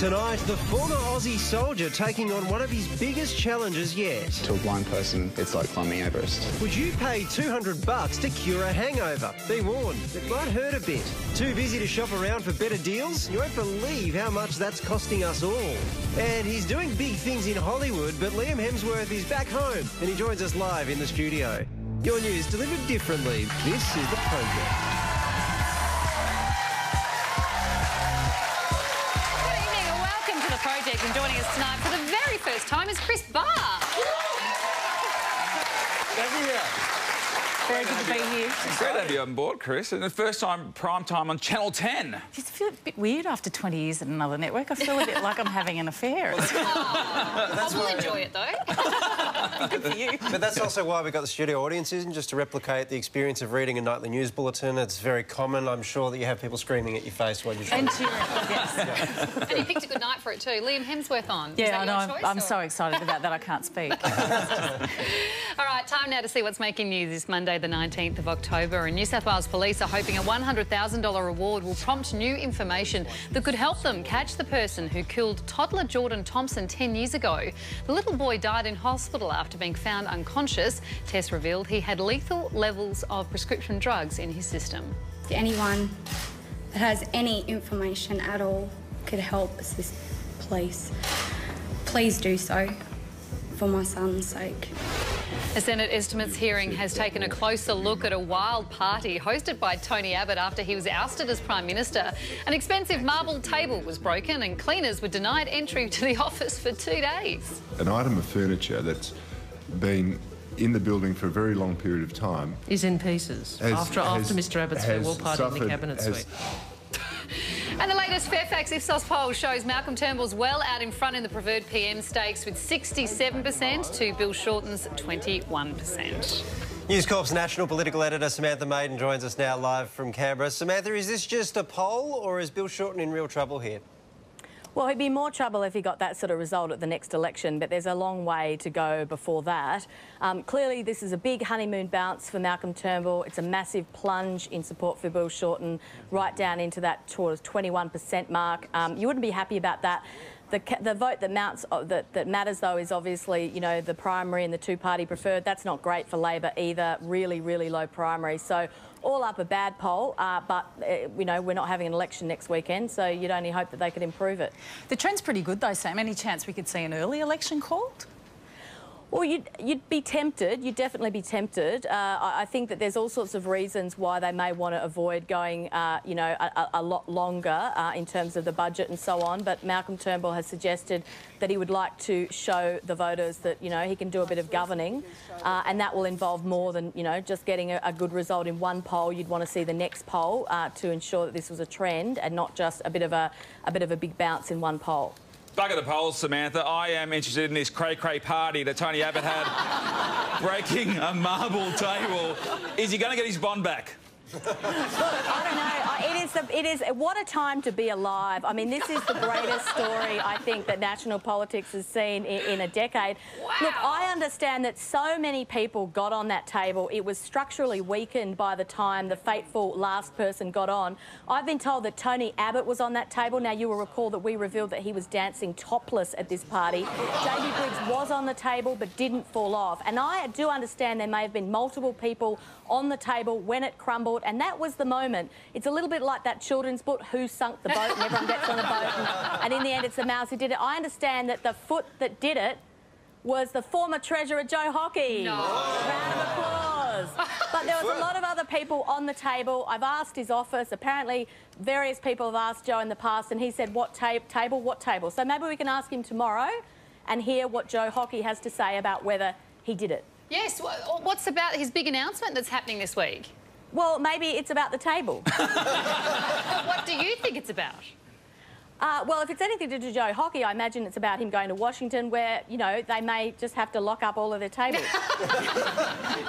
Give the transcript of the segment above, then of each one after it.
Tonight, the former Aussie soldier taking on one of his biggest challenges yet. To a blind person, it's like climbing Everest. Would you pay $200 to cure a hangover? Be warned, it might hurt a bit. Too busy to shop around for better deals? You won't believe how much that's costing us all. And he's doing big things in Hollywood, but Liam Hemsworth is back home and he joins us live in the studio. Your news delivered differently. This is The Project. Project, and joining us tonight for the very first time is Chris Barr. Thank you. Very good to be here. It's great to have you on board, Chris. And the first time prime time on Channel 10. I just feel a bit weird after 20 years at another network. I feel a bit like I'm having an affair. I will enjoy it, though. Good for you. But that's also why we got the studio audience, isn't just to replicate the experience of reading a nightly news bulletin. It's very common. I'm sure that you have people screaming at your face while you're And cheering, yes. And you picked a good night for it too. Liam Hemsworth on. Yeah, I know. I'm Or? so excited about that I can't speak. All right, time now to see what's making news this Monday, the 19th of October. And New South Wales Police are hoping a $100,000 reward will prompt new information that could help them catch the person who killed toddler Jordan Thompson 10 years ago. The little boy died in hospital after being found unconscious. Tests revealed he had lethal levels of prescription drugs in his system. Anyone that has any information at all could help assist police. Please do so for my son's sake. A Senate estimates hearing has taken a closer look at a wild party hosted by Tony Abbott after he was ousted as Prime Minister. An expensive marble table was broken and cleaners were denied entry to the office for 2 days. An item of furniture that's been in the building for a very long period of time is in pieces after Mr Abbott's farewell party in the Cabinet Suite. And the latest Fairfax Ipsos poll shows Malcolm Turnbull's well out in front in the preferred PM stakes with 67% to Bill Shorten's 21%. News Corp's national political editor Samantha Maiden joins us now live from Canberra. Samantha, is this just a poll or is Bill Shorten in real trouble here? Well, he'd be more trouble if he got that sort of result at the next election, but there's a long way to go before that. Clearly, this is a big honeymoon bounce for Malcolm Turnbull. It's a massive plunge in support for Bill Shorten, right down into that towards 21% mark. You wouldn't be happy about that. The vote that matters, though, is obviously, you know, the primary and the two-party preferred. That's not great for Labor either. Really, really low primary. So all up a bad poll, but, you know, we're not having an election next weekend, so you'd only hope that they could improve it. The trend's pretty good, though, Sam. Any chance we could see an early election called? Well, you'd be tempted. You'd definitely be tempted. I think that there's all sorts of reasons why they may want to avoid going, you know, a lot longer in terms of the budget and so on. But Malcolm Turnbull has suggested that he would like to show the voters that, you know, he can do a bit of governing, and that will involve more than, you know, just getting a good result in one poll. You'd want to see the next poll to ensure that this was a trend and not just a bit of a big bounce in one poll. Bugger the polls, Samantha. I am interested in this cray-cray party that Tony Abbott had, breaking a marble table. Is he going to get his bond back? Look, I don't know. It is. What a time to be alive. I mean, this is the greatest story I think that national politics has seen in a decade. Wow. Look, I understand that so many people got on that table. It was structurally weakened by the time the fateful last person got on. I've been told that Tony Abbott was on that table. Now, you will recall that we revealed that he was dancing topless at this party. JB Briggs was on the table but didn't fall off. And I do understand there may have been multiple people on the table when it crumbled, and that was the moment. It's a little bit like that children's book, Who Sunk the Boat, and everyone gets on a boat, and in the end it's the mouse who did it. I understand that the foot that did it was the former treasurer Joe Hockey. No. Round of applause. But there was a lot of other people on the table. I've asked his office. Apparently various people have asked Joe in the past, and he said, what table, what table? So maybe we can ask him tomorrow and hear what Joe Hockey has to say about whether he did it. Yes, what's about his big announcement that's happening this week? Well, maybe it's about the table. What do you think it's about? Well, if it's anything to do with Joe Hockey, I imagine it's about him going to Washington where, you know, they may just have to lock up all of their tables.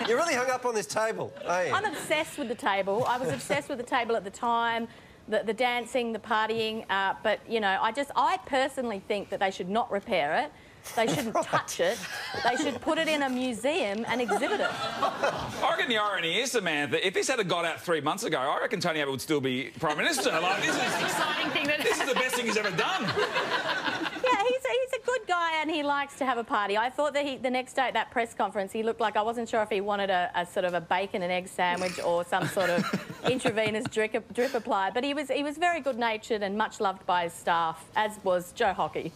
You're really hung up on this table, are you? I'm obsessed with the table. I was obsessed with the table at the time, the dancing, the partying, but, you know, I personally think that they should not repair it. They shouldn't touch it. They should put it in a museum and exhibit it. I reckon the irony is, Samantha, if this had got out 3 months ago, I reckon Tony Abbott would still be Prime Minister. Like, this is exciting thing that this is the best thing thing he's ever done. Yeah, he's a good guy and he likes to have a party. I thought that the next day at that press conference, he looked like, I wasn't sure if he wanted a sort of a bacon and egg sandwich or some sort of intravenous drip applied, but he was very good-natured and much loved by his staff, as was Joe Hockey.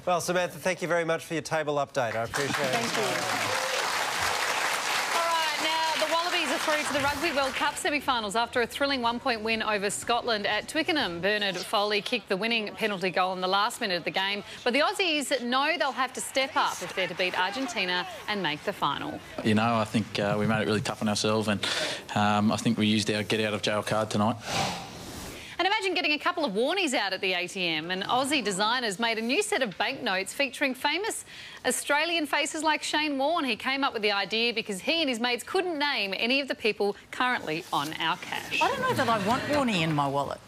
Well, Samantha, thank you very much for your table update. I appreciate it. Thank you. Through to the Rugby World Cup semi-finals after a thrilling one-point win over Scotland at Twickenham. Bernard Foley kicked the winning penalty goal in the last minute of the game, but the Aussies know they'll have to step up if they're to beat Argentina and make the final. You know, I think we made it really tough on ourselves, and I think we used our get-out-of-jail card tonight. And imagine getting a couple of warnies out at the ATM, and Aussie designers made a new set of banknotes featuring famous Australian faces like Shane Warne. He came up with the idea because he and his mates couldn't name any of the people currently on our cash. I don't know that I want Warnie in my wallet.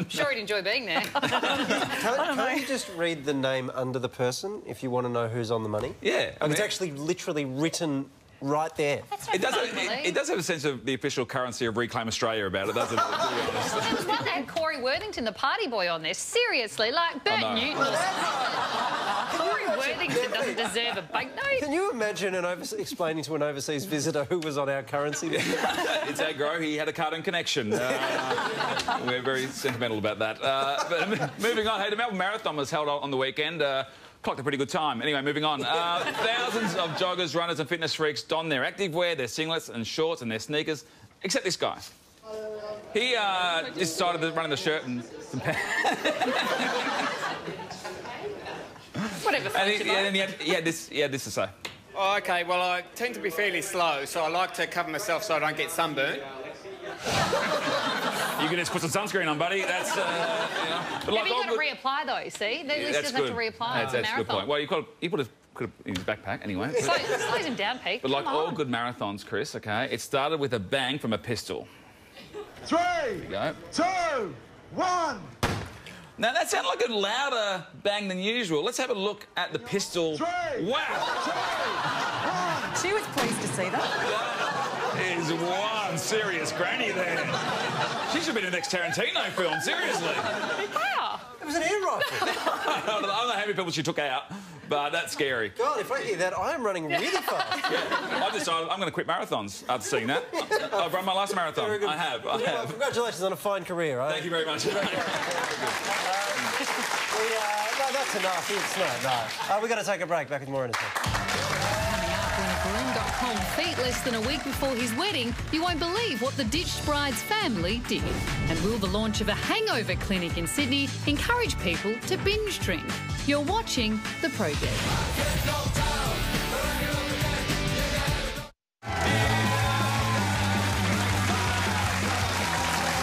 Sure, he'd enjoy being there. Can't you just read the name under the person if you want to know who's on the money? Yeah. It's actually literally written right there. It does have a sense of the official currency of Reclaim Australia about it, doesn't it? There was one that had Corey Worthington, the party boy, on there. Seriously, like Bert Newton or something. Corey Worthington doesn't deserve a banknote. Can you imagine explaining to an overseas visitor who was on our currency? It's aggro. He had a cartoon connection. We're very sentimental about that. But moving on, hey, the Melbourne Marathon was held on the weekend. Clocked a pretty good time. Anyway, moving on. Thousands of joggers, runners and fitness freaks don their activewear, their singlets and shorts and their sneakers, except this guy. He decided to run in the shirt and Whatever. And he had this to say. Oh, OK, well, I tend to be fairly slow, so I like to cover myself so I don't get sunburnt. You can just put some sunscreen on, buddy. That's, you know... But like, you've got to reapply, though, see? At least he doesn't have to reapply. That's a good point. Well, he could have in his backpack, anyway. Slows him down, Pete. But like all good marathons, Chris, OK, it started with a bang from a pistol. 3, go. 2, 1... Now, that sounded like a louder bang than usual. Let's have a look at the pistol. 3, wow! 2, 1... She was pleased to see that. That is one serious granny there. She should be in the next Tarantino film, seriously. Wow. It was an air rifle. I don't know how many people she took out, but that's scary. God, if I hear that, I am running really fast. Yeah. I've decided I'm going to quit marathons after seeing that. I've run my last marathon. I have. Well, congratulations on a fine career. Thank you very much. No, that's enough. It's no. We've got to take a break. Back with more in a second. Glenn got cold feet less than a week before his wedding. You won't believe what the ditched bride's family did. And will the launch of a hangover clinic in Sydney encourage people to binge drink? You're watching The Project.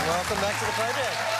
Welcome back to The Project.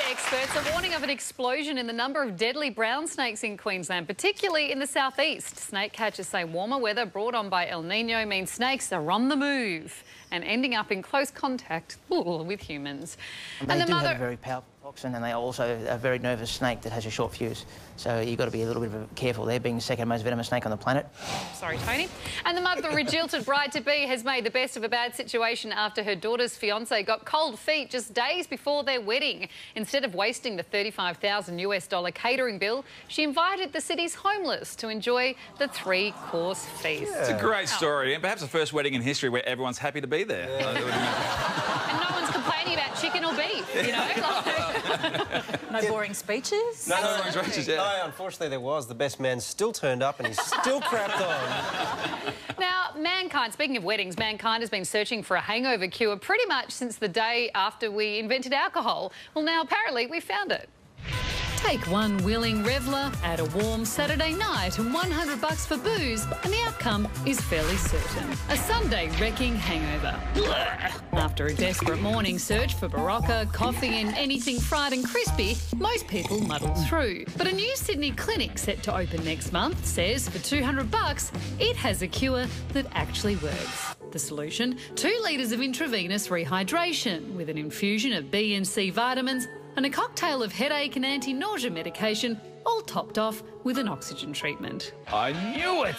Experts are warning of an explosion in the number of deadly brown snakes in Queensland, particularly in the southeast. Snake catchers say warmer weather brought on by El Niño means snakes are on the move and ending up in close contact with humans. They do have a very powerful toxin, and they are also a very nervous snake that has a short fuse. So you've got to be a little bit careful there, being the second most venomous snake on the planet. Sorry, Tony. And the mother of a jilted bride-to-be has made the best of a bad situation after her daughter's fiancé got cold feet just days before their wedding. Instead of wasting the $35,000 catering bill, she invited the city's homeless to enjoy the 3-course feast. It's a great story, and perhaps the first wedding in history where everyone's happy to be there. And no one's complaining about chicken or beef, you know? No boring speeches? No boring speeches, yeah. No, unfortunately there was. The best man still turned up and he's still crapped on. Now, mankind, speaking of weddings, mankind has been searching for a hangover cure pretty much since the day after we invented alcohol. Well, now apparently we found it. Take one willing reveller, add a warm Saturday night and $100 for booze, and the outcome is fairly certain. A Sunday-wrecking hangover. After a desperate morning search for Barocca, coffee and anything fried and crispy, most people muddle through. But a new Sydney clinic set to open next month says for $200, it has a cure that actually works. The solution? 2 litres of intravenous rehydration with an infusion of B and C vitamins and a cocktail of headache and anti-nausea medication, all topped off with an oxygen treatment. I knew it!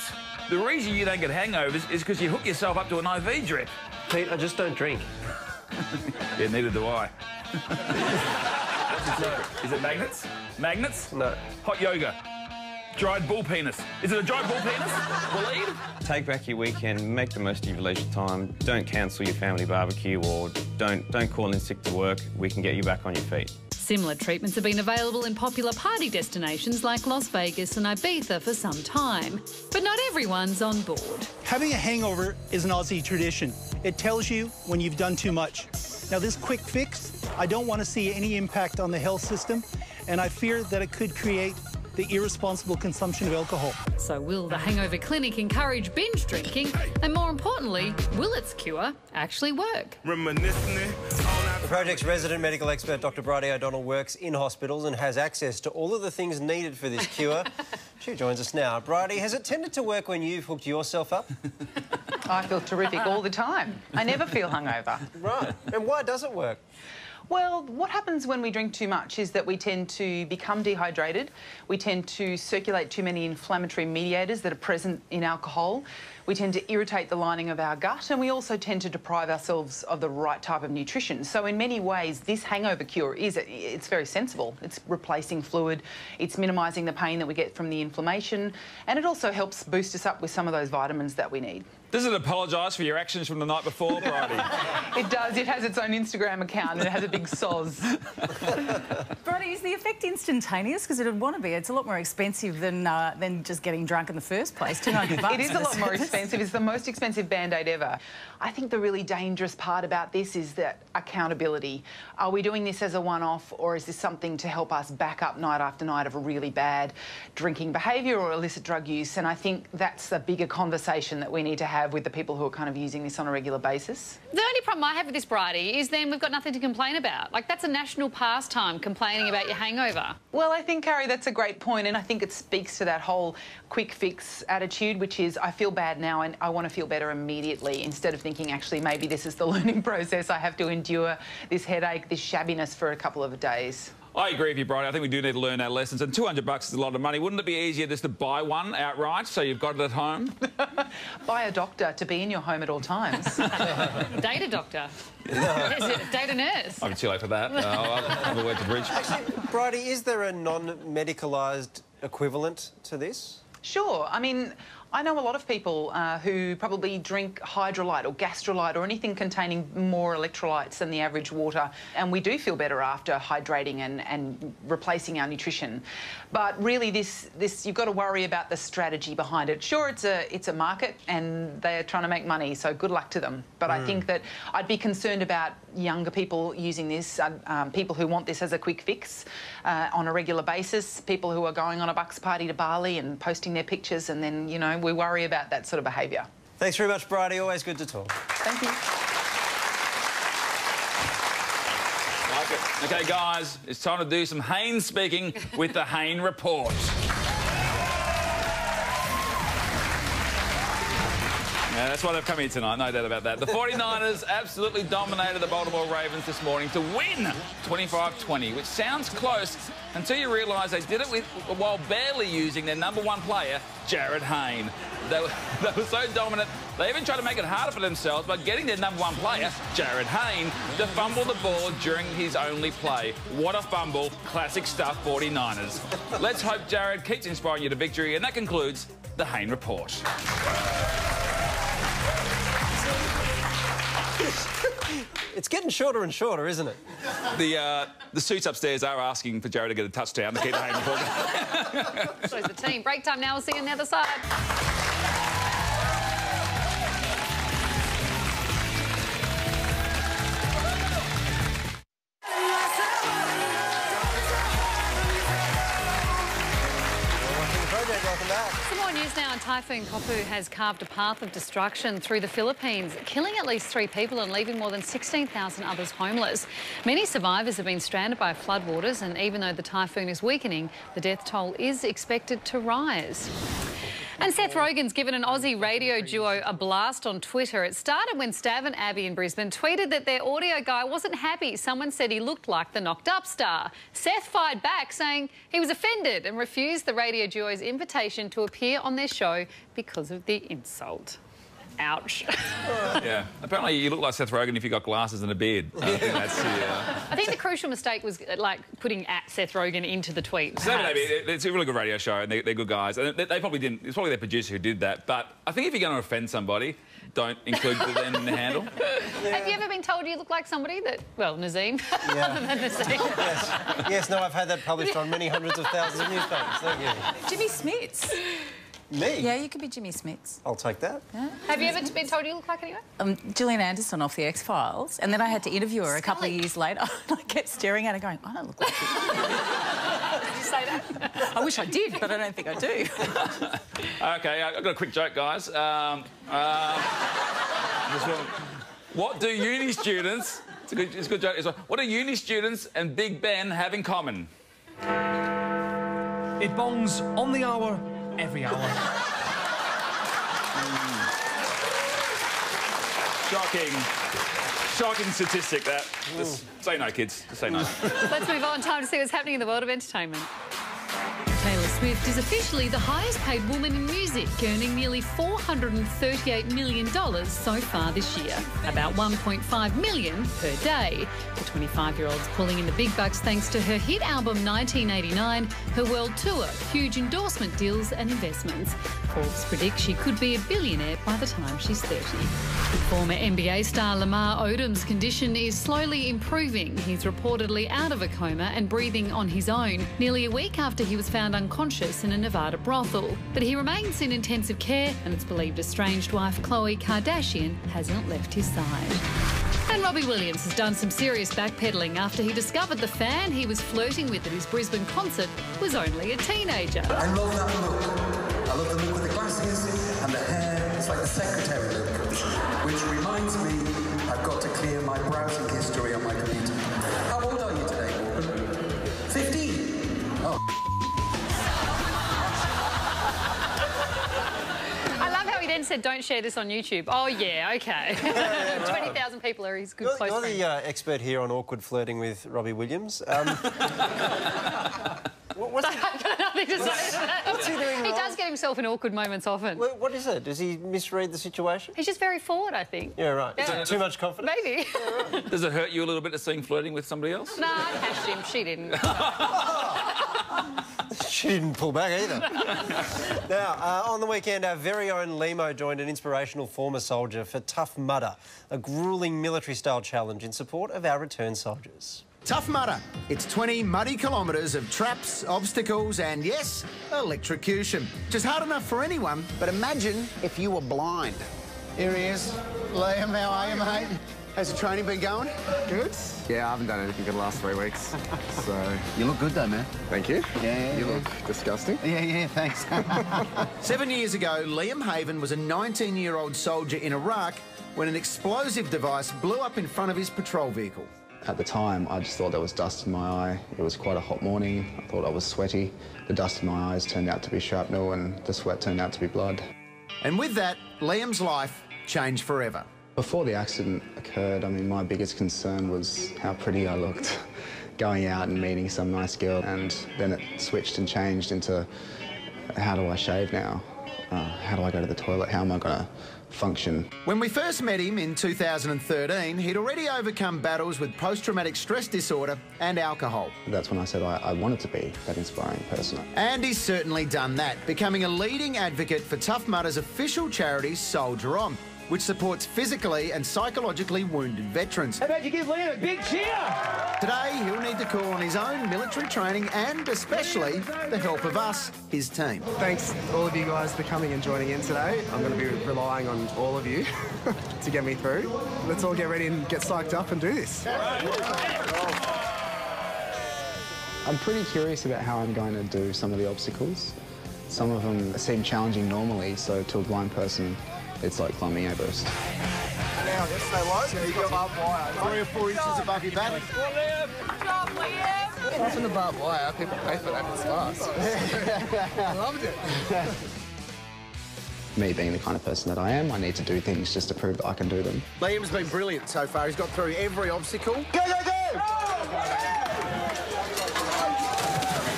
The reason you don't get hangovers is because you hook yourself up to an IV drip. Pete, I just don't drink. Yeah, neither do I. Is it magnets? Magnets? No. Hot yoga. Dried bull penis. Is it a dried bull penis? Waleed? Take back your weekend, make the most of your leisure time. Don't cancel your family barbecue or don't call in sick to work. We can get you back on your feet. Similar treatments have been available in popular party destinations like Las Vegas and Ibiza for some time. But not everyone's on board. Having a hangover is an Aussie tradition. It tells you when you've done too much. Now, this quick fix, I don't want to see any impact on the health system, and I fear that it could create the irresponsible consumption of alcohol. So will the Hangover Clinic encourage binge drinking? And more importantly, will its cure actually work? The project's resident medical expert, Dr. Bridie O'Donnell, works in hospitals and has access to all of the things needed for this cure. She joins us now. Bridie, has it tended to work when you've hooked yourself up? I feel terrific all the time. I never feel hungover. Right. And why does it work? Well, what happens when we drink too much is that we tend to become dehydrated. We tend to circulate too many inflammatory mediators that are present in alcohol. We tend to irritate the lining of our gut, and we also tend to deprive ourselves of the right type of nutrition. So in many ways, this hangover cure it's very sensible. It's replacing fluid, it's minimising the pain that we get from the inflammation, and it also helps boost us up with some of those vitamins that we need. Does it apologise for your actions from the night before, Bridie? It does. It has its own Instagram account and it has a big soz. Bridie, is the effect instantaneous? Because it would want to be. It's a lot more expensive than just getting drunk in the first place. $200. It is a lot more expensive. It's the most expensive Band-Aid ever. I think the really dangerous part about this is that accountability. Are we doing this as a one-off, or is this something to help us back up night after night of a really bad drinking behaviour or illicit drug use? And I think that's a bigger conversation that we need to have with the people who are kind of using this on a regular basis. The only problem I have with this, Bridie, is then we've got nothing to complain about. Like, that's a national pastime, complaining about your hangover. Well, I think, Carrie, that's a great point, and I think it speaks to that whole quick fix attitude, which is I feel bad now and I want to feel better immediately, instead of thinking, actually, maybe this is the learning process. I have to endure this headache, this shabbiness for a couple of days. I agree with you, Bridie. I think we do need to learn our lessons, and $200 is a lot of money. Wouldn't it be easier just to buy one outright so you've got it at home? Buy a doctor to be in your home at all times. Date a doctor. Date a nurse. I'm too late for that. I'll have a word to bridge. Actually, Bridie, is there a non-medicalised equivalent to this? Sure. I mean, I know a lot of people who probably drink hydrolyte or gastrolyte or anything containing more electrolytes than the average water, and we do feel better after hydrating and replacing our nutrition. But really, this you've got to worry about the strategy behind it. Sure, it's a market and they're trying to make money, so good luck to them. But I think that I'd be concerned about younger people using this, people who want this as a quick fix on a regular basis, people who are going on a bucks party to Bali and posting their pictures, and then, you know, we worry about that sort of behaviour. Thanks very much, Bridie. Always good to talk. Thank you. Like it. OK, guys, it's time to do some Hayne speaking with the Hayne Report. Yeah, that's why they've come here tonight, no doubt about that. The 49ers absolutely dominated the Baltimore Ravens this morning to win 25-20, which sounds close until you realise they did it while barely using their #1 player, Jared Hayne. They were so dominant, they even tried to make it harder for themselves by getting their #1 player, Jared Hayne, to fumble the ball during his only play. What a fumble. Classic stuff, 49ers. Let's hope Jared keeps inspiring you to victory, and that concludes the Hayne Report. It's getting shorter and shorter, isn't it? The suits upstairs are asking for Jared to get a touchdown to keep the Hayne Report. So is the team. Break time now. We'll see you on the other side. Welcome back. Some more news now. Typhoon Kopu has carved a path of destruction through the Philippines, killing at least 3 people and leaving more than 16,000 others homeless. Many survivors have been stranded by floodwaters, and even though the typhoon is weakening, the death toll is expected to rise. And Seth Rogen's given an Aussie radio duo a blast on Twitter. It started when Stav and Abby in Brisbane tweeted that their audio guy wasn't happy. Someone said he looked like the Knocked Up star. Seth fired back, saying he was offended and refused the radio duo's invitation to appear on their show because of the insult. Ouch. Yeah. Apparently you look like Seth Rogen if you got glasses and a beard. I think that's I think the crucial mistake was like putting @Seth Rogen into the tweet. So maybe it's a really good radio show and they're good guys. And they probably didn't. It's probably their producer who did that. But I think if you're going to offend somebody, don't include them in the handle. Yeah. Have you ever been told you look like somebody that, well, Nazeem? Yeah. Other than Nazeem. Yes, no, I've had that published on many hundreds of thousands of newspapers. Thank you. Jimmy Smits. Me? Yeah, you could be Jimmy Smits. I'll take that. Yeah. Have you ever been told you look like anyone? Gillian Anderson off The X-Files, and then I had to interview her a couple of years later. And I kept staring at her going, I don't look like you. Did you say that? I wish I did, but I don't think I do. OK, I've got a quick joke, guys. What do uni students... It's a good joke. What do uni students and Big Ben have in common? It bongs on the hour, every hour. Shocking statistic, that. Just say no, kids. Just say no. Let's move on. Time to see what's happening in the world of entertainment. Taylor Swift is officially the highest paid woman in music, earning nearly $438 million so far this year, about $1.5 million per day. The 25-year-old's pulling in the big bucks thanks to her hit album 1989, her world tour, huge endorsement deals and investments. Forbes predicts she could be a billionaire by the time she's 30. Former NBA star Lamar Odom's condition is slowly improving. He's reportedly out of a coma and breathing on his own, nearly a week after he was found unconscious in a Nevada brothel. But he remains in intensive care, and it's believed estranged wife Khloe Kardashian hasn't left his side. And Robbie Williams has done some serious backpedalling after he discovered the fan he was flirting with at his Brisbane concert was only a teenager. I love that look. I love the look with the glasses and the hair. It's like the secretary look, which reminds me I've got to clear my browsing history on my computer. How old are you today, Morgan? 15? Oh. I love how he then said, don't share this on YouTube. Oh, yeah, OK. 20,000 people are his good close friends. You're the expert here on awkward flirting with Robbie Williams. What's he, nothing to say to that. What's he doing wrong? He does get himself in awkward moments often. What is it? Does he misread the situation? He's just very forward, I think. Yeah, right. Yeah. Too much confidence? Maybe. Yeah, right. Does it hurt you a little bit to seeing flirting with somebody else? Nah, I cashed him. She didn't. She didn't pull back either. Now, on the weekend, our very own Limo joined an inspirational former soldier for Tough Mudder, a gruelling military-style challenge in support of our returned soldiers. Tough Mudder. It's 20 muddy kilometres of traps, obstacles and, yes, electrocution. Just hard enough for anyone, but imagine if you were blind. Here he is. Liam, how are you, mate? How's the training been going? Good. Yeah, I haven't done anything for the last 3 weeks, so... You look good, though, man. Thank you. Yeah. You look disgusting. Yeah, thanks. 7 years ago, Liam Haven was a 19-year-old soldier in Iraq when an explosive device blew up in front of his patrol vehicle. At the time, I just thought there was dust in my eye. It was quite a hot morning. I thought I was sweaty. The dust in my eyes turned out to be shrapnel and the sweat turned out to be blood. And with that, Liam's life changed forever. Before the accident occurred, I mean, my biggest concern was how pretty I looked going out and meeting some nice girl, and then it switched and changed into how do I shave now? How do I go to the toilet? How am I going to function? When we first met him in 2013, he'd already overcome battles with post-traumatic stress disorder and alcohol. That's when I said I wanted to be that inspiring person. And he's certainly done that, becoming a leading advocate for Tough Mudder's official charity, Soldier On, which supports physically and psychologically wounded veterans. How about you give Liam a big cheer? Today, he'll need to call on his own military training and especially the help of us, his team. Thanks, all of you guys, for coming and joining in today. I'm going to be relying on all of you to get me through. Let's all get ready and get psyched up and do this. I'm pretty curious about how I'm going to do some of the obstacles. Some of them seem challenging normally, so to a blind person, it's like climbing Everest. Now, let's stay low. So you've got barbed wire 3 or 4 inches above your back. Apart from the barbed wire, people pay for that. It's fast. I loved it. Me being the kind of person that I am, I need to do things just to prove that I can do them. Liam's been brilliant so far. He's got through every obstacle. Go, go, go!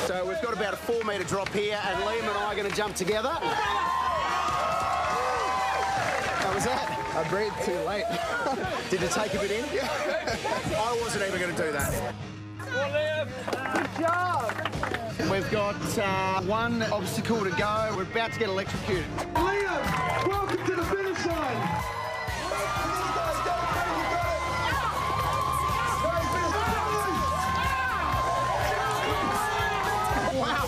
So we've got about a 4-metre drop here, and Liam and I are going to jump together. That was that? I breathed too late. Did you take a bit in? I wasn't even going to do that. Good job. We've got one obstacle to go. We're about to get electrocuted. Liam, welcome to the finish line. Wow,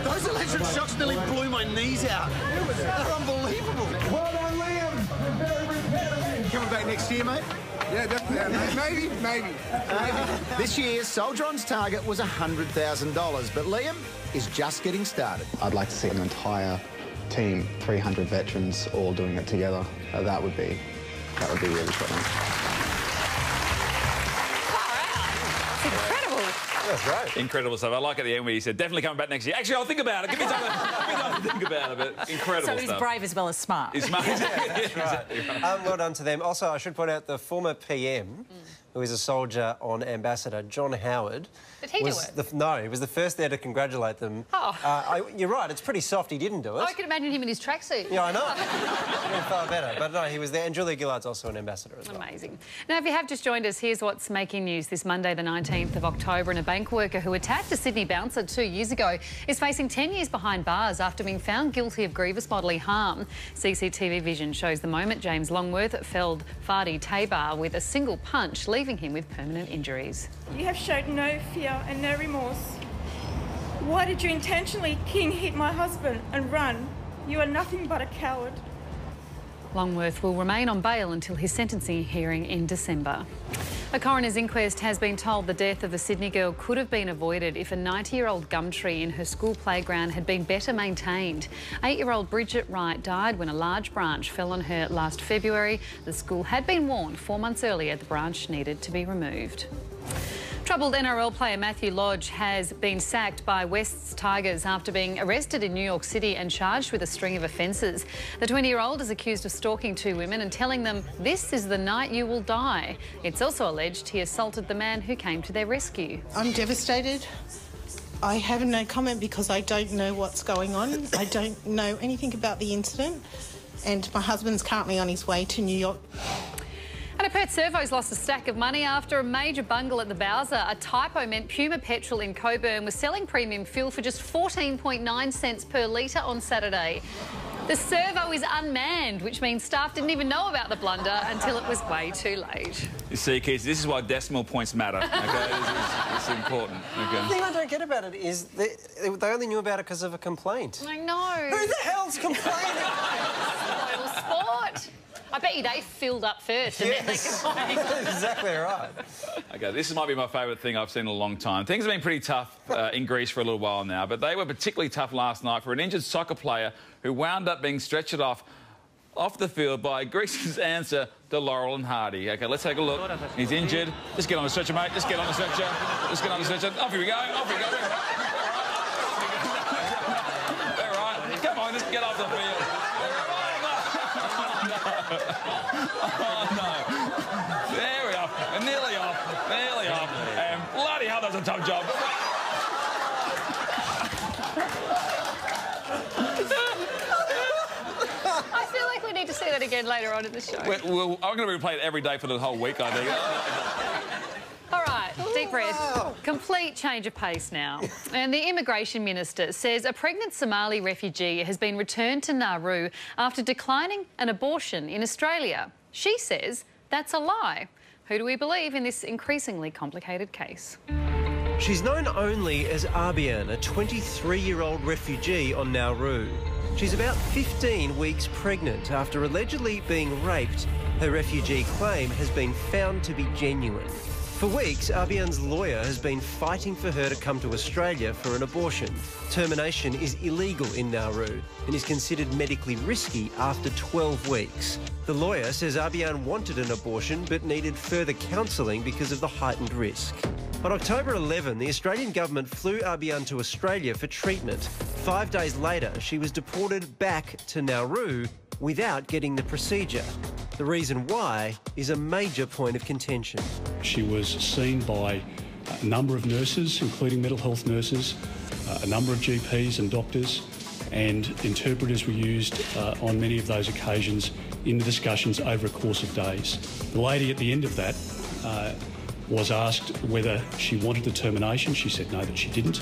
those electric shocks nearly blew my knees out. They're unbelievable. Well done, Liam. Very repetitive. Coming back next year, mate? Yeah, definitely. Maybe. This year, Soltron's target was $100,000, but Liam is just getting started. I'd like to see an entire team, 300 veterans, all doing it together. That would be really fun. That's right. Incredible stuff. I like at the end where he said, definitely coming back next year. Actually, I'll think about it. Give me time to think about it, but incredible stuff. So he's brave as well as smart. He's smart. Exactly right. Well done to them. Also, I should point out the former PM, who is a soldier on Ambassador, John Howard. Did he do it? No, he was the first there to congratulate them. Oh. You're right, it's pretty soft. He didn't do it. I can imagine him in his tracksuit. Yeah, I know. Doing far better. But no, he was there. And Julia Gillard's also an ambassador as well. Amazing. Now, if you have just joined us, here's what's making news this Monday, the 19th of October. And a bank worker who attacked a Sydney bouncer 2 years ago is facing 10 years behind bars after being found guilty of grievous bodily harm. CCTV vision shows the moment James Longworth felled Fadi Tabar with a single punch, leaving him with permanent injuries. You have showed no fear and no remorse. Why did you intentionally hit my husband and run? You are nothing but a coward. Longworth will remain on bail until his sentencing hearing in December. A coroner's inquest has been told the death of a Sydney girl could have been avoided if a 90-year-old gum tree in her school playground had been better maintained. 8-year-old Bridget Wright died when a large branch fell on her last February. The school had been warned 4 months earlier the branch needed to be removed. Troubled NRL player Matthew Lodge has been sacked by West's Tigers after being arrested in New York City and charged with a string of offences. The 20-year-old is accused of stalking 2 women and telling them, "This is the night you will die." It's also alleged he assaulted the man who came to their rescue. I'm devastated. I have no comment because I don't know what's going on. I don't know anything about the incident, and my husband's currently on his way to New York. And a Perth Servo's lost a stack of money after a major bungle at the Bowser. A typo meant Puma Petrol in Coburn was selling premium fuel for just 14.9 cents per litre on Saturday. The servo is unmanned, which means staff didn't even know about the blunder until it was way too late. You see, kids, this is why decimal points matter, OK? It's important, OK? The thing I don't get about it is they only knew about it because of a complaint. I know. Who the hell's complaining? Spoil sport. I bet you they filled up first and then they complained. Exactly right. OK, this might be my favourite thing I've seen in a long time. Things have been pretty tough in Greece for a little while now, but they were particularly tough last night for an injured soccer player who wound up being stretchered off the field by Greece's answer to Laurel and Hardy. OK, let's take a look. He's injured. Just get on the stretcher, mate. Just get on the stretcher. Just get on the stretcher. Off we go. Off we go. All right. Come on, just get off the field. Oh, no. There we are. We're nearly off. Nearly off. Bloody hell, that's a tough job. I feel like we need to see that again later on in the show. I'm going to replay it every day for the whole week, I think. All right, deep breath. Complete change of pace now. And the Immigration Minister says a pregnant Somali refugee has been returned to Nauru after declining an abortion in Australia. She says that's a lie. Who do we believe in this increasingly complicated case? She's known only as Arbian, a 23-year-old refugee on Nauru. She's about 15 weeks pregnant after allegedly being raped. Her refugee claim has been found to be genuine. For weeks, Arbian's lawyer has been fighting for her to come to Australia for an abortion. Termination is illegal in Nauru and is considered medically risky after 12 weeks. The lawyer says Arbian wanted an abortion but needed further counselling because of the heightened risk. On October 11, the Australian government flew Arbian to Australia for treatment. 5 days later, she was deported back to Nauru without getting the procedure. The reason why is a major point of contention. She was seen by a number of nurses, including mental health nurses, a number of GPs and doctors, and interpreters were used on many of those occasions in the discussions over a course of days. The lady at the end of that was asked whether she wanted the termination. She said no, that she didn't.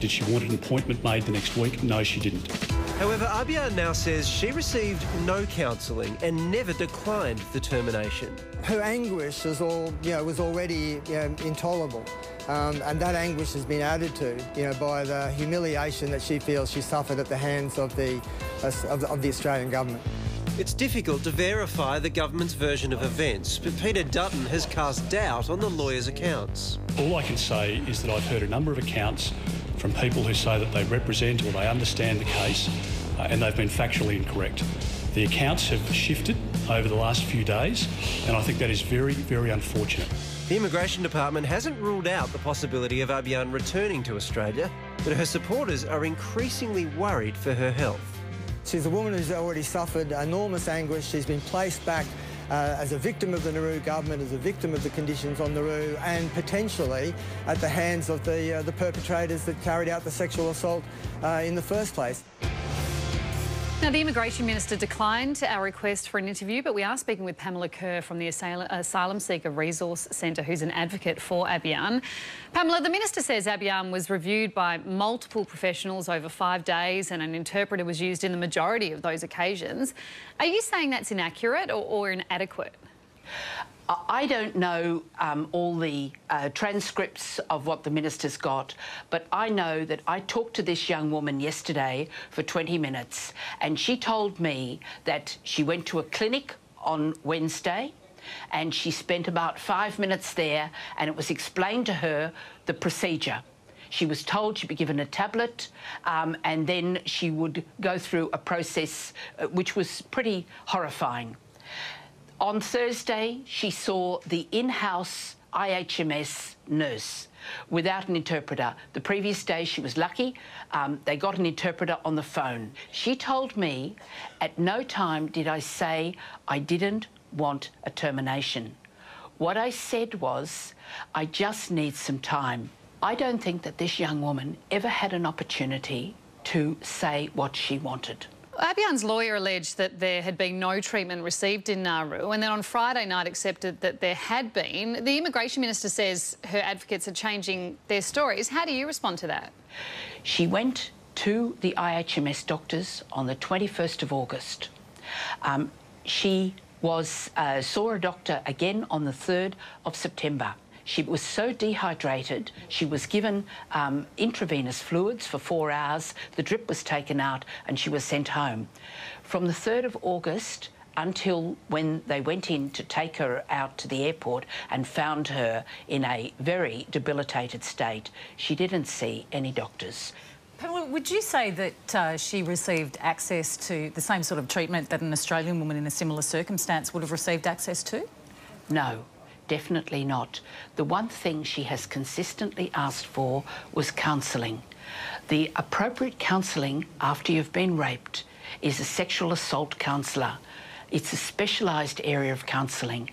Did she want an appointment made the next week? No, she didn't. However, Abian now says she received no counselling and never declined the termination. Her anguish was already intolerable, and that anguish has been added to, by the humiliation that she feels she suffered at the hands of the Australian government. It's difficult to verify the government's version of events, but Peter Dutton has cast doubt on the lawyer's accounts. All I can say is that I've heard a number of accounts from people who say that they represent or they understand the case, and they've been factually incorrect. The accounts have shifted over the last few days, and I think that is very, very unfortunate. The Immigration Department hasn't ruled out the possibility of Abian returning to Australia, but her supporters are increasingly worried for her health. She's a woman who's already suffered enormous anguish. She's been placed back as a victim of the Nauru government, as a victim of the conditions on Nauru, and potentially at the hands of the perpetrators that carried out the sexual assault in the first place. Now, the Immigration Minister declined our request for an interview, but we are speaking with Pamela Kerr from the Asylum Seeker Resource Centre, who's an advocate for Abian. Pamela, the Minister says Abian was reviewed by multiple professionals over 5 days and an interpreter was used in the majority of those occasions. Are you saying that's inaccurate or inadequate? I don't know all the transcripts of what the minister's got, but I know that I talked to this young woman yesterday for 20 minutes and she told me that she went to a clinic on Wednesday and she spent about 5 minutes there and it was explained to her the procedure. She was told she'd be given a tablet and then she would go through a process which was pretty horrifying. On Thursday, she saw the in-house IHMS nurse without an interpreter. The previous day, she was lucky. They got an interpreter on the phone. She told me, at no time did I say I didn't want a termination. What I said was, I just need some time. I don't think that this young woman ever had an opportunity to say what she wanted. Abian's lawyer alleged that there had been no treatment received in Nauru and then on Friday night accepted that there had been. The Immigration Minister says her advocates are changing their stories. How do you respond to that? She went to the IHMS doctors on the 21st of August. She saw a doctor again on the 3rd of September. She was so dehydrated, she was given intravenous fluids for 4 hours, the drip was taken out and she was sent home. From the 3rd of August until when they went in to take her out to the airport and found her in a very debilitated state, she didn't see any doctors. Pamela, would you say that she received access to the same sort of treatment that an Australian woman in a similar circumstance would have received access to? No. Definitely not. The one thing she has consistently asked for was counselling. The appropriate counselling after you've been raped is a sexual assault counsellor. It's a specialised area of counselling.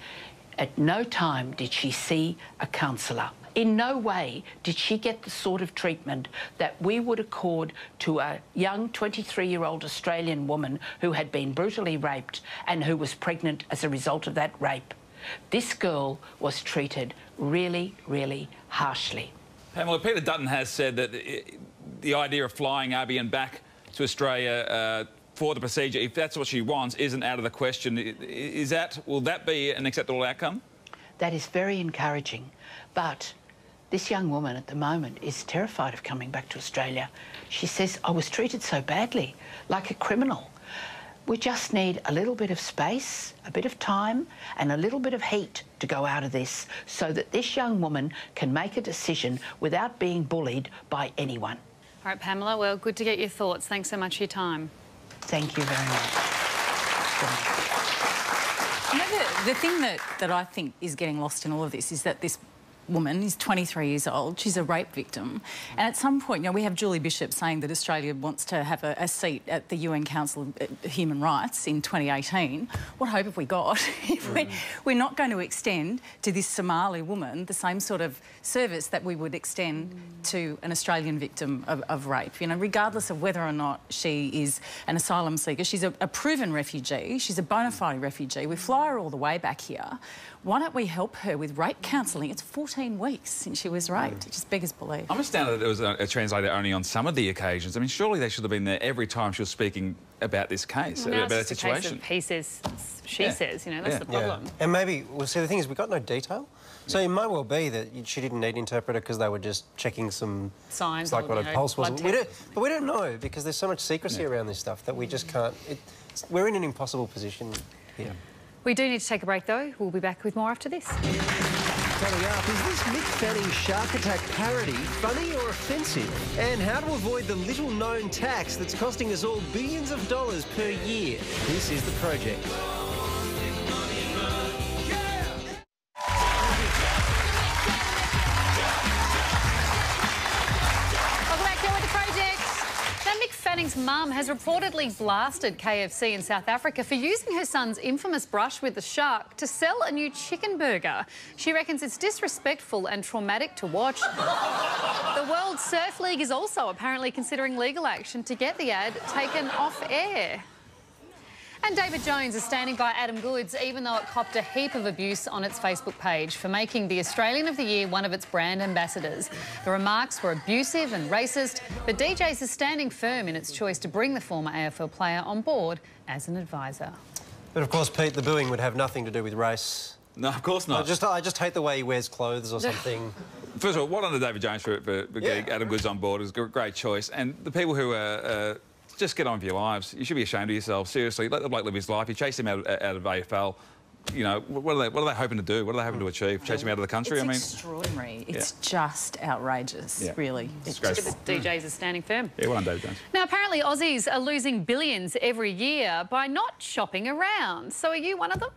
At no time did she see a counsellor. In no way did she get the sort of treatment that we would accord to a young 23-year-old Australian woman who had been brutally raped and who was pregnant as a result of that rape. This girl was treated really, really harshly. Pamela, Peter Dutton has said that the idea of flying Abian back to Australia for the procedure, if that's what she wants, isn't out of the question. Will that be an acceptable outcome? That is very encouraging, but this young woman at the moment is terrified of coming back to Australia. She says, I was treated so badly, like a criminal. We just need a little bit of space, a bit of time and a little bit of heat to go out of this so that this young woman can make a decision without being bullied by anyone. All right, Pamela, well, good to get your thoughts. Thanks so much for your time. Thank you very much. You know, the thing that I think is getting lost in all of this is that this woman is 23 years old. She's a rape victim. And at some point, you know, we have Julie Bishop saying that Australia wants to have a seat at the UN Council of Human Rights in 2018. What hope have we got if we're not going to extend to this Somali woman the same sort of service that we would extend to an Australian victim of rape? You know, regardless of whether or not she is an asylum seeker, she's a proven refugee. She's a bona fide refugee. We fly her all the way back here. Why don't we help her with rape counselling? It's 14 weeks since she was raped. It just beggars belief. I'm astounded that it was a translator only on some of the occasions. I mean, surely they should have been there every time she was speaking about this case, well, about the the situation. He says, she says, you know, that's the problem. And maybe, well, see, the thing is, we've got no detail. So it might well be that she didn't need an interpreter because they were just checking some signs, like or, what a pulse was. but we don't know because there's so much secrecy around this stuff that we just can't. We're in an impossible position here. We do need to take a break, though. We'll be back with more after this. Coming up, is this Mick Fanning Shark Attack parody funny or offensive? And how to avoid the little-known tax that's costing us all billions of dollars per year. This is The Project. Fanning's mum has reportedly blasted KFC in South Africa for using her son's infamous brush with the shark to sell a new chicken burger. She reckons it's disrespectful and traumatic to watch. The World Surf League is also apparently considering legal action to get the ad taken off air. And David Jones is standing by Adam Goods, even though it copped a heap of abuse on its Facebook page for making the Australian of the Year one of its brand ambassadors. The remarks were abusive and racist, but DJs is standing firm in its choice to bring the former AFL player on board as an advisor. But of course, Pete, the booing would have nothing to do with race. No, of course not. I just hate the way he wears clothes or something. First of all, well done to David Jones for getting Adam Goods on board. It was a great choice. And the people who are... just get on with your lives. You should be ashamed of yourself. Seriously, let the bloke live his life. You chased him out of AFL. You know, what are they hoping to do? What are they hoping to achieve? Chase him out of the country? It's extraordinary. It's just outrageous, really. It's just the DJs are standing firm. Yeah, well done, David Jones. Now, apparently Aussies are losing billions every year by not shopping around. So are you one of them?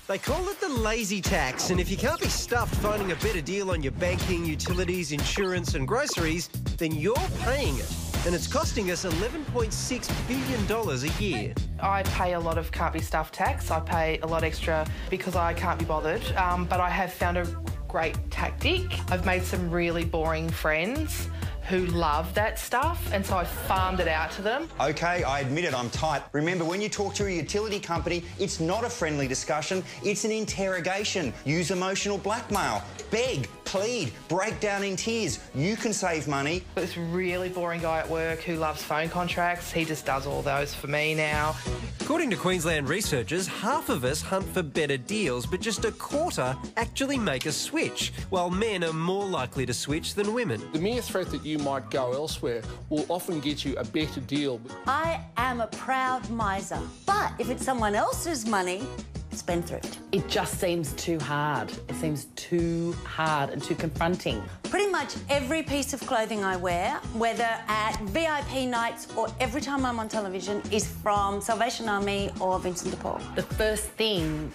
They call it the lazy tax, and if you can't be stuffed finding a better deal on your banking, utilities, insurance and groceries, then you're paying it. And it's costing us $11.6 billion a year. I pay a lot of can't be stuffed tax. I pay a lot extra because I can't be bothered. But I have found a great tactic. I've made some really boring friends who love that stuff, and so I farmed it out to them. OK, I admit it, I'm tight. Remember, when you talk to a utility company, it's not a friendly discussion, it's an interrogation. Use emotional blackmail. Beg, plead, break down in tears. You can save money. This really boring guy at work who loves phone contracts, he just does all those for me now. According to Queensland researchers, half of us hunt for better deals, but just a quarter actually make a switch, while men are more likely to switch than women. The mere threat that you might go elsewhere will often get you a better deal. I am a proud miser, but if it's someone else's money, spendthrift. It just seems too hard. It seems too hard and too confronting. Pretty much every piece of clothing I wear, whether at VIP nights or every time I'm on television, is from Salvation Army or Vincent de Paul. The first thing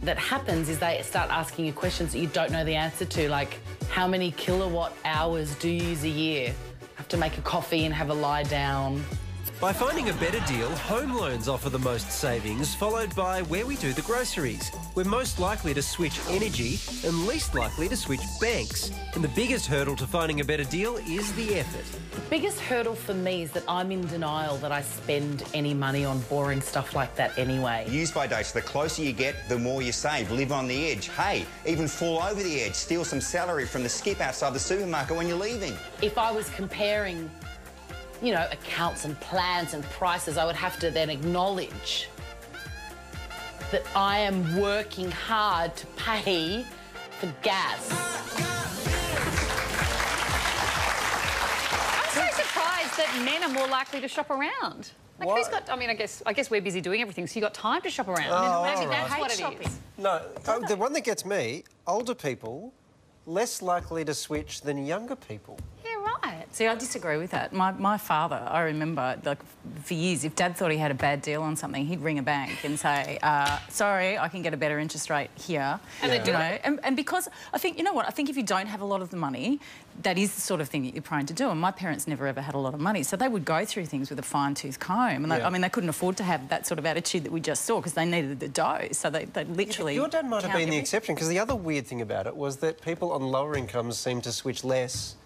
that happens is they start asking you questions that you don't know the answer to, like how many kilowatt hours do you use a year? Have to make a coffee and have a lie down. By finding a better deal, home loans offer the most savings, followed by where we do the groceries. We're most likely to switch energy and least likely to switch banks. And the biggest hurdle to finding a better deal is the effort. The biggest hurdle for me is that I'm in denial that I spend any money on boring stuff like that anyway. Use by dates, the closer you get, the more you save. Live on the edge. Hey, even fall over the edge. Steal some salary from the skip outside the supermarket when you're leaving. If I was comparing, you know, accounts and plans and prices, I would have to then acknowledge that I am working hard to pay for gas. I'm so surprised that men are more likely to shop around. Like, who's got... I mean, I guess we're busy doing everything, so you've got time to shop around. Maybe that's what it is. No, the one that gets me, older people, less likely to switch than younger people. Yeah, right. See, I disagree with that. My father, I remember, like, for years, if Dad thought he had a bad deal on something, he'd ring a bank and say, sorry, I can get a better interest rate here. And they do it. And because I think, you know what, I think if you don't have a lot of the money, that is the sort of thing that you're prone to do. And my parents never ever had a lot of money, so they would go through things with a fine-tooth comb. And I mean, they couldn't afford to have that sort of attitude that we just saw because they needed the dough. So they literally... Your dad might have been the exception, because the other weird thing about it was that people on lower incomes seem to switch less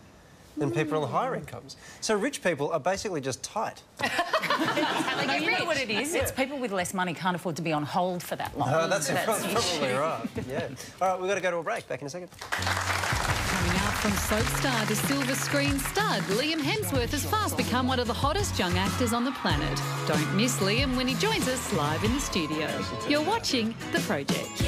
than people on the higher incomes. So rich people are basically just tight. No, you know what it is? It's people with less money can't afford to be on hold for that long. No, that's probably right. Yeah. All right, we've got to go to a break. Back in a second. Coming out from soap star to silver screen stud, Liam Hemsworth has fast become one of the hottest young actors on the planet. Don't miss Liam when he joins us live in the studio. You're watching The Project.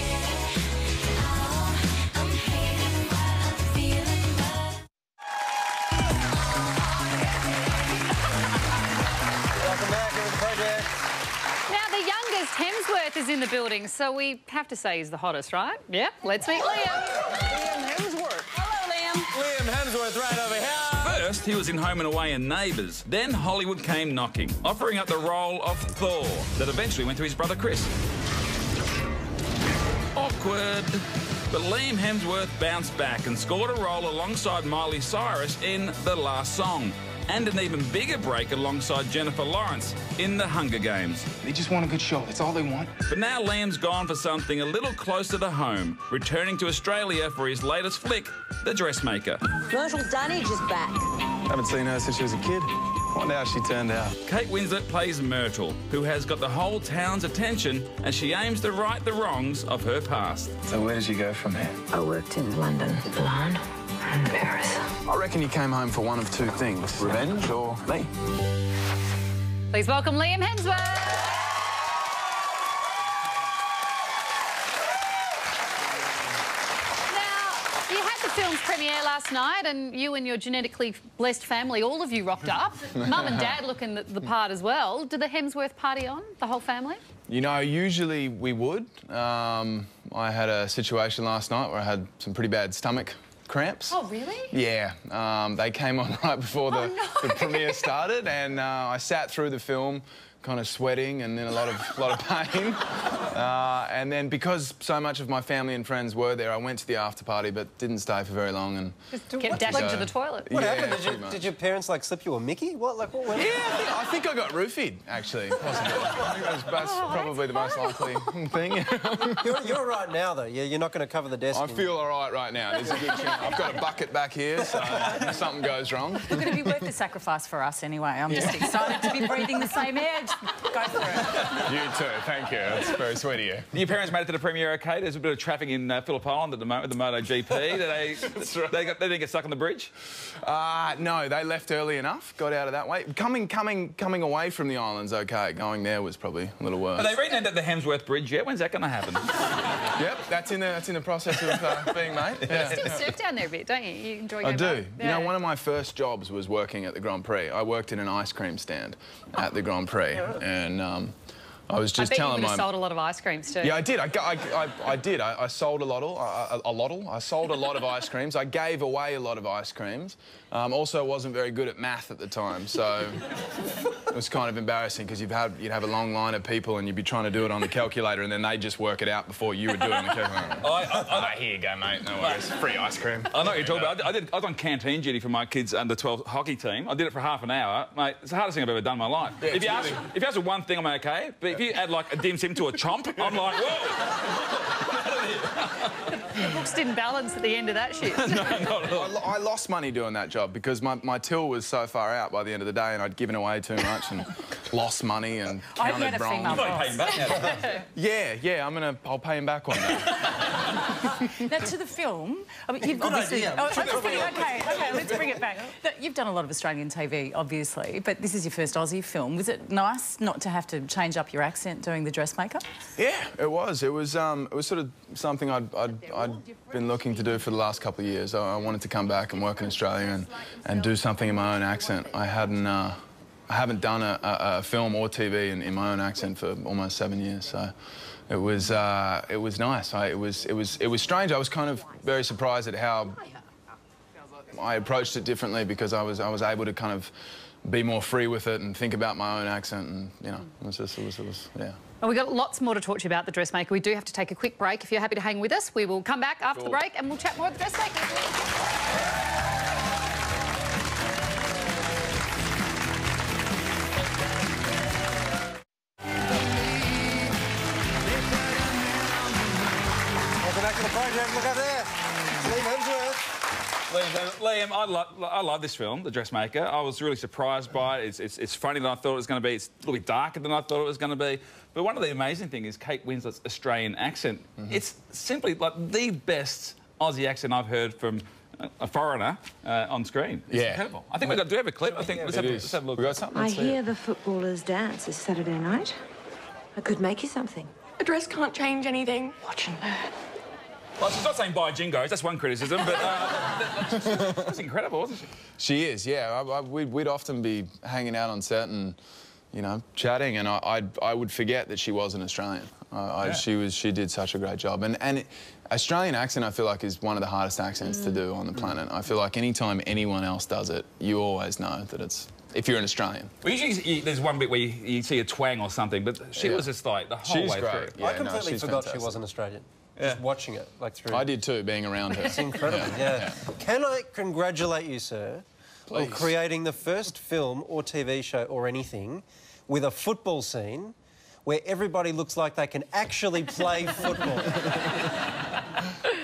Hemsworth is in the building, so we have to say he's the hottest, right? Yep, let's meet Liam. Liam Hemsworth. Hello, Liam. Liam Hemsworth right over here. First, he was in Home and Away and Neighbours. Then Hollywood came knocking, offering up the role of Thor that eventually went to his brother Chris. Awkward. But Liam Hemsworth bounced back and scored a role alongside Miley Cyrus in The Last Song, and an even bigger break alongside Jennifer Lawrence in The Hunger Games. They just want a good show. That's all they want. But now Liam's gone for something a little closer to home, returning to Australia for his latest flick, The Dressmaker. Myrtle Dunnage is back. Haven't seen her since she was a kid. Wonder how she turned out. Kate Winslet plays Myrtle, who has got the whole town's attention as she aims to right the wrongs of her past. So where did you go from there? I worked in London, Milan, and Paris. I reckon you came home for one of two things, revenge or me. Please welcome Liam Hemsworth. Film's premiere last night, and you and your genetically blessed family, all of you rocked up. Mum and Dad looking the part as well. Did the Hemsworth party on, the whole family? You know, usually we would. I had a situation last night where I had some pretty bad stomach cramps. Oh, really? Yeah. They came on right before the premiere started, and I sat through the film kind of sweating and in a lot of pain. And then because so much of my family and friends were there, I went to the after party but didn't stay for very long and kept dashing to the toilet. What happened? Did your parents like slip you a Mickey? What went on? Yeah, I think I got roofied actually. Possibly. I think that's probably the most likely thing. You're all right now though. You're not going to cover the desk. I feel all right now. There's a good chance. I've got a bucket back here, so if something goes wrong. Look, it'd be worth the sacrifice for us anyway. I'm just excited to be breathing the same air. Go for it. You too, thank you. That's very sweet of you. Your parents made it to the premiere okay? There's a bit of traffic in Phillip Island at the moment with the MotoGP. They didn't get stuck on the bridge? No, they left early enough, got out of that way. Coming away from the island's okay. Going there was probably a little worse. Are they renamed it the Hemsworth Bridge yet? When's that going to happen? Yep, that's in the process of being made. Yeah. You still surf down there a bit, don't you? You enjoy going I do. back? You know, one of my first jobs was working at the Grand Prix. I worked in an ice cream stand at the Grand Prix, and I was just telling you would have sold a lot of ice creams too. Yeah, I did. I did. I sold I sold a lot of ice creams. I gave away a lot of ice creams. Also, wasn't very good at math at the time, so it was kind of embarrassing because you'd have a long line of people and you'd be trying to do it on the calculator, and then they'd just work it out before you would do it on the calculator. Here you go, mate. No worries. Free ice cream. I know what you're talking about. I was on canteen duty for my kids' under-12 hockey team. I did it for half an hour, mate. It's the hardest thing I've ever done in my life. Yeah, if you ask for one thing, I'm okay. But if you add like a dim sim to a chomp, I'm like, whoa. The books didn't balance at the end of that shit. No, not at all. I lost money doing that job because my till was so far out by the end of the day, and I'd given away too much and lost money and counted wrong. You've got to pay him back now. Yeah. I'll pay him back on that. Now, to the film, I mean, you've Good obviously... idea. Okay, let's bring it back. You've done a lot of Australian TV, obviously, but this is your first Aussie film. Was it nice not to have to change up your accent doing The Dressmaker? Yeah, it was. It was sort of something I'd been looking to do for the last couple of years. I wanted to come back and work in Australia and do something in my own accent. I haven't done a film or TV in my own accent for almost 7 years, so it was nice. It was strange. I was kind of very surprised at how I approached it differently because I was able to kind of be more free with it and think about my own accent, and you know, it was yeah. Well, we've got lots more to talk to you about the dressmaker. We do have to take a quick break. If you're happy to hang with us, we will come back after the break and we'll chat more with the dressmaker. Back to the project. Look up there. Liam Hemsworth. Liam, I love this film, The Dressmaker. I was really surprised by it. It's funnier than I thought it was going to be. It's a little bit darker than I thought it was going to be. But one of the amazing things is Kate Winslet's Australian accent. It's simply like the best Aussie accent I've heard from a foreigner on screen. It's incredible. I think do we have a clip? I think let's have a look. We got something. I hear the footballers dance this Saturday night. I could make you something. A dress can't change anything. Watch and learn. Well, she's not saying buy jingos, that's one criticism, but that's incredible, wasn't she? She is, yeah. We'd often be hanging out on set and, you know, chatting, and I would forget that she was an Australian. She did such a great job. And Australian accent, I feel like, is one of the hardest accents to do on the planet. I feel like any time anyone else does it, you always know that it's, if you're an Australian. Well, usually there's one bit where you see a twang or something, but she was just like the whole way through. Yeah, I completely forgot she was an Australian. Just watching it, like through. I did too, being around her. It's incredible, yeah. Can I congratulate you, sir, on creating the first film or TV show or anything with a football scene where everybody looks like they can actually play football?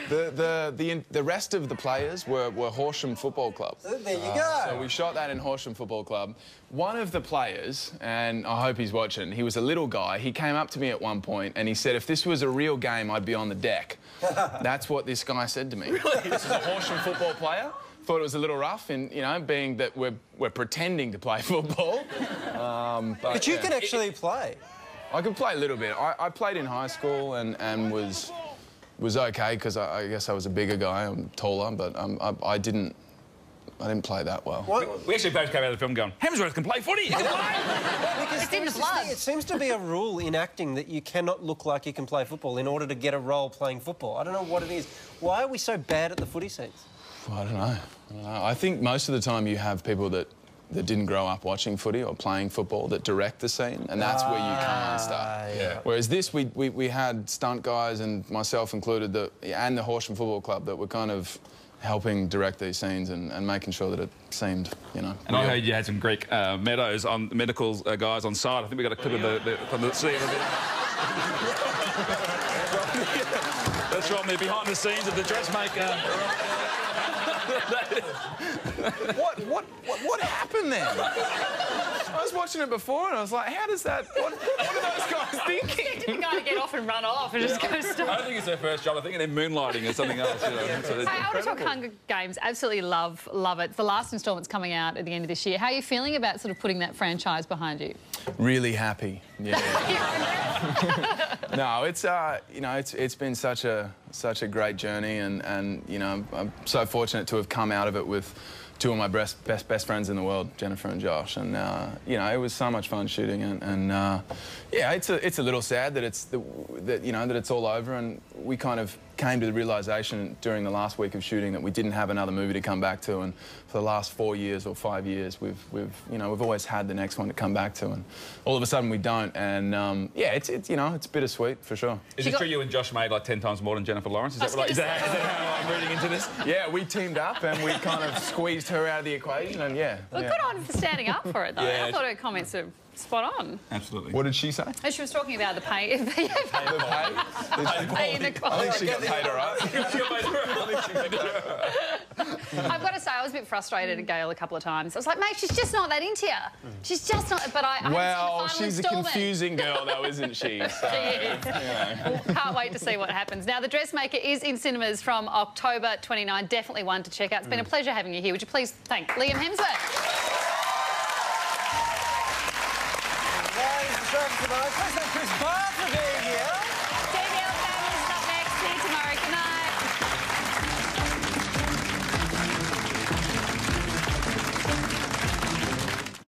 The rest of the players were Horsham Football Club. There you go. So we shot that in Horsham Football Club. One of the players, and I hope he's watching, he was a little guy. He came up to me at one point and he said, if this was a real game, I'd be on the deck. That's what this guy said to me. Really? This is a Horsham football player. Thought it was a little rough, in, you know, being that we're pretending to play football. But you can actually play. I could play a little bit. I played in high school and was okay because I guess I was a bigger guy, I'm taller, but I didn't play that well. We actually both came out of the film going, Hemsworth can play footy! It's in the blood. It seems to be a rule in acting that you cannot look like you can play football in order to get a role playing football. I don't know what it is. Why are we so bad at the footy scenes? I don't know. I think most of the time you have people that didn't grow up watching footy or playing football that direct the scene, and that's where you come unstuck. Yeah. Whereas this, we had stunt guys, and myself included, and the Horsham Football Club that were kind of helping direct these scenes and making sure that it seemed, you know. And real. I heard you had some Greek medical guys on site. I think we got a clip of from the scene of it. That's right, they're behind the scenes of the dressmaker. What happened then? I was watching it before and I was like, how does that... What are those guys thinking? The guy to get off and run off and just go stop. I don't think it's their first job. I think they're moonlighting or something else. You know? So hey, I want to talk Hunger Games. Absolutely love it. It's the last instalment's coming out at the end of this year. How are you feeling about sort of putting that franchise behind you? Really happy. Yeah. No, it's you know, it's been such a great journey, and you know, I'm so fortunate to have come out of it with two of my best friends in the world, Jennifer and Josh, and you know, it was so much fun shooting it, and yeah, it's a little sad that it's all over, and we kind of came to the realisation during the last week of shooting that we didn't have another movie to come back to, and for the last 4 years or 5 years, we've always had the next one to come back to, and all of a sudden we don't, and yeah, it's you know, it's bittersweet for sure. Is it true you and Josh made like 10 times more than Jennifer Lawrence? Is that how I'm reading into this? Yeah, we teamed up and we kind of squeezed her out of the equation, and yeah. Well, good on for standing up for it though. Yeah. I thought her comments are spot on. Absolutely. What did she say? Oh, she was talking about the pay. The pay inequality. I think she got paid all right. I've got to say, I was a bit frustrated at Gail a couple of times. I was like, mate, she's just not that into you. She's just not. But I well, she's a confusing girl, though, isn't she? So, she is. You know. Well, can't wait to see what happens. Now, The Dressmaker is in cinemas from October 29. Definitely one to check out. It's been a pleasure having you here. Would you please thank Liam Hemsworth? Tonight. Let's thank Chris Barr for being